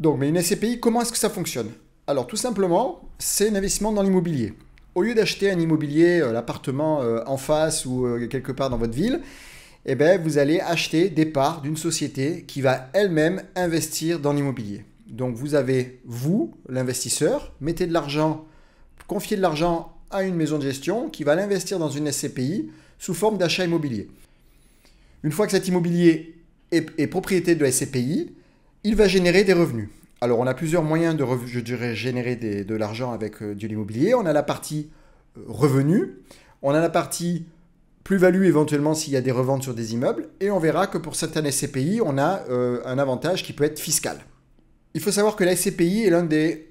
Donc, mais une SCPI, comment est-ce que ça fonctionne? Alors, tout simplement, c'est un investissement dans l'immobilier. Au lieu d'acheter un immobilier, l'appartement en face ou quelque part dans votre ville, eh ben, vous allez acheter des parts d'une société qui va elle-même investir dans l'immobilier. Donc, vous avez, vous, l'investisseur, mettez de l'argent, confiez de l'argent à une maison de gestion qui va l'investir dans une SCPI sous forme d'achat immobilier. Une fois que cet immobilier est propriété de la SCPI, il va générer des revenus. Alors, on a plusieurs moyens de générer de l'argent avec de l'immobilier. On a la partie revenus, on a la partie plus-value éventuellement s'il y a des reventes sur des immeubles, et on verra que pour certaines SCPI, on a un avantage qui peut être fiscal. Il faut savoir que la SCPI est l'un des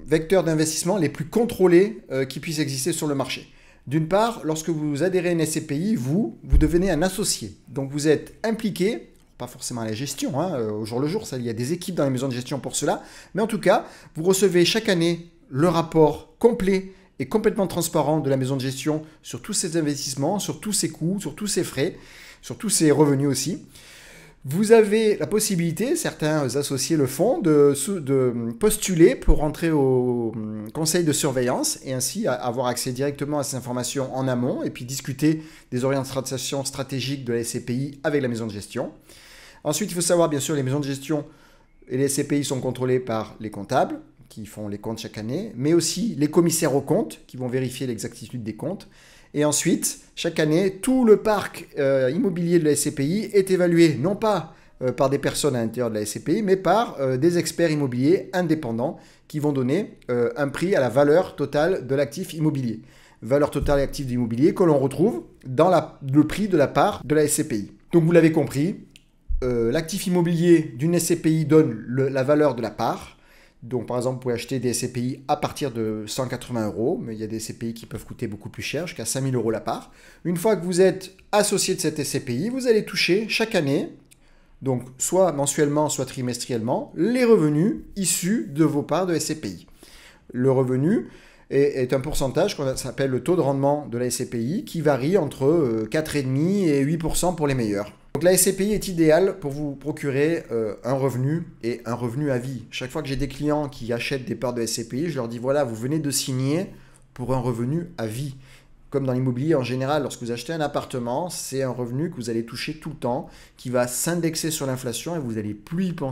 vecteurs d'investissement les plus contrôlés qui puissent exister sur le marché. D'une part, lorsque vous adhérez à une SCPI, vous devenez un associé. Donc vous êtes impliqué, pas forcément à la gestion, au jour le jour, il y a des équipes dans les maisons de gestion pour cela, mais en tout cas, vous recevez chaque année le rapport complet et complètement transparent de la maison de gestion sur tous ses investissements, sur tous ses coûts, sur tous ses frais, sur tous ses revenus aussi. Vous avez la possibilité, certains associés le font, de postuler pour rentrer au conseil de surveillance et ainsi avoir accès directement à ces informations en amont et puis discuter des orientations stratégiques de la SCPI avec la maison de gestion. Ensuite, il faut savoir, bien sûr, les maisons de gestion et les SCPI sont contrôlées par les comptables qui font les comptes chaque année, mais aussi les commissaires aux comptes qui vont vérifier l'exactitude des comptes. Et ensuite, chaque année, tout le parc immobilier de la SCPI est évalué, non pas par des personnes à l'intérieur de la SCPI, mais par des experts immobiliers indépendants qui vont donner un prix à la valeur totale de l'actif immobilier. Valeur totale active d'immobilier que l'on retrouve dans le prix de la part de la SCPI. Donc vous l'avez compris, l'actif immobilier d'une SCPI donne la valeur de la part. Donc, par exemple, vous pouvez acheter des SCPI à partir de 180 €, mais il y a des SCPI qui peuvent coûter beaucoup plus cher, jusqu'à 5 000 € la part. Une fois que vous êtes associé de cette SCPI, vous allez toucher chaque année, donc soit mensuellement, soit trimestriellement, les revenus issus de vos parts de SCPI. Le revenu est un pourcentage qu'on s'appelle le taux de rendement de la SCPI, qui varie entre 4,5 et 8% pour les meilleurs. Donc la SCPI est idéale pour vous procurer un revenu et un revenu à vie. Chaque fois que j'ai des clients qui achètent des parts de SCPI, je leur dis voilà, vous venez de signer pour un revenu à vie. Comme dans l'immobilier en général, lorsque vous achetez un appartement, c'est un revenu que vous allez toucher tout le temps, qui va s'indexer sur l'inflation et vous n'allez plus y penser.